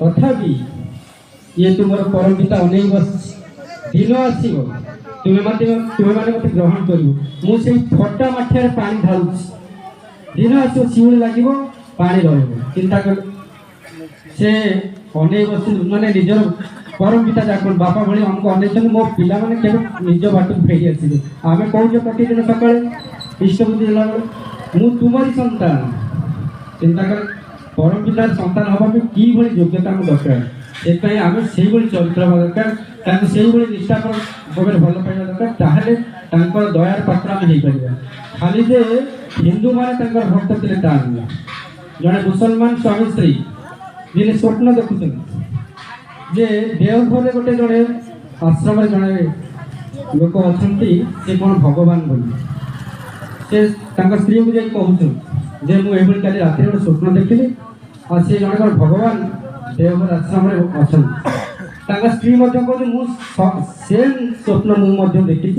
तथापि ये तुम परम पिता अनेक बस दिन आसो तुम्हें मत ग्रहण कर मुझे फटा मठिया पानी ढालू दिन आसो शिवड़ी लगे पानी चिंता कर से अनेक बस माने निजर परम पिता जाक बापा भाई आमको अनेक मो पिला मैंने केवल निज बाट फेरी आसवे आम कहे प्रतिदिन सका इष्टबुद्धि मु तुम्हारी संतान चिंता कर परम पितार संतान हवा कि योग्यता दरकार से आम से चरित्र दरकार से निष्ठा भाव भल पाइबा दरकार ताहले दयार पात्र आम हो पार खाली जे हिंदू माने भक्त थे जड़े मुसलमान स्वामी स्त्री जी स्वप्न देखुं जे देवघर गोटे जड़े आश्रम जड़े लोक अच्छा से कौन भगवान बोली से स्त्री को जाए कहूँ जे मुझे कल रात गोटे स्वप्न देखी और सी जन भगवान देवघर आश्रम अच्छा स्त्री कहूँ सेम स्वप्न मुझे देखी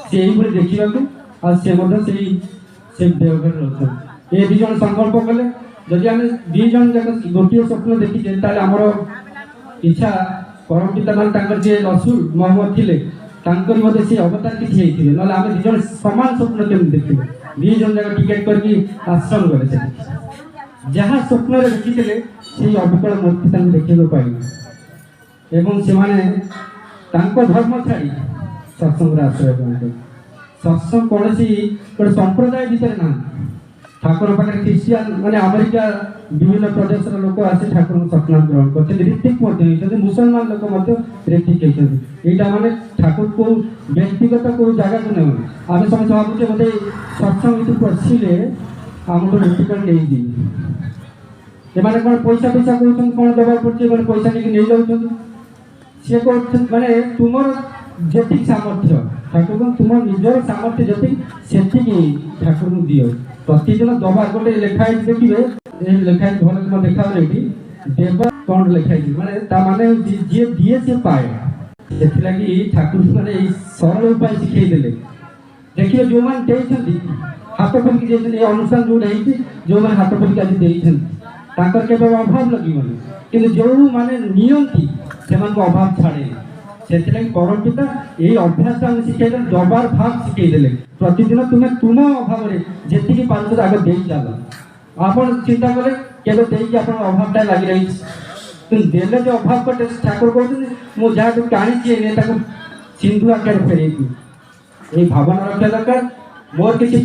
से देखा और से देवघर अच्छा ये दुज संकल्प कले जदि आम दुज जाक गोटे स्वप्न देखीचे आमर इच्छा परम पिता मान जे रसूल मोहम्मद थे से अवतार किसी होते ना आम दुज सामान स्वप्न केमी देखिए दुज जाक टिकेट करके आश्रम गले जहाँ स्वप्न देखी से अविकल मूर्ति देखा पाइल एवं से धर्म छाड़ी सत्संग आश्रय सत्संग कौन गोटे संप्रदाय भितर ना ठाकुर पाखे ख्रीस्टियान माने अमेरिका विभिन्न प्रदेश लोक आसी ठाकुर सत्नाम ग्रहण करते ऋतिक मुसलमान लोक ऋतिक यहाँ माने ठाकुर को व्यक्तिगत को जगह को नहीं आम समस्त भावुचे बोधे सत्संग पशिले आम को ऋतिक नहीं एमाने कौन पैसा पैसा कहते कौन दबा पड़े पैसा नहीं जाऊँ सी कह माने तुम जी सामर्थ्य ठाकुर तुम निजर सामर्थ्य जी से ठाकुर को दियो प्रतिदिन दबा गोटे लेखाई देखिए लेखाई भल देखा ये देव कौन लिखाई माने जी दिए सी पाए से ठाकुर मैंने सरल उपाय शिखेदेले देखिए जो मैंने हाथ फलिकी अनुष्ठान जो जो मैंने हाथ फलिकी आज देकर के अभाव लगे कि जो मैंने नियंती से अभाव छाड़े से परम पिता यही अभ्यास आम शिखे दबार भाव शिखेदेले प्रतिदिन तुम्हें तुम अभाव जी पार्थ आगे दे चल आप चिंता कले के अभावटा लगी रही देले जो अभाव कटे ठाकुर कहते मुझे जहाँ टाणी सिंधु आकार फेर ये भावना रखा दरकार मोर किसी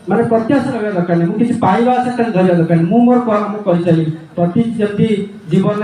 माने प्रत्याशा रहा दरकार नहीं मुझे पाइबा आशा धरवा दरकार मुझे मोर कही चली प्रति जमी जीवन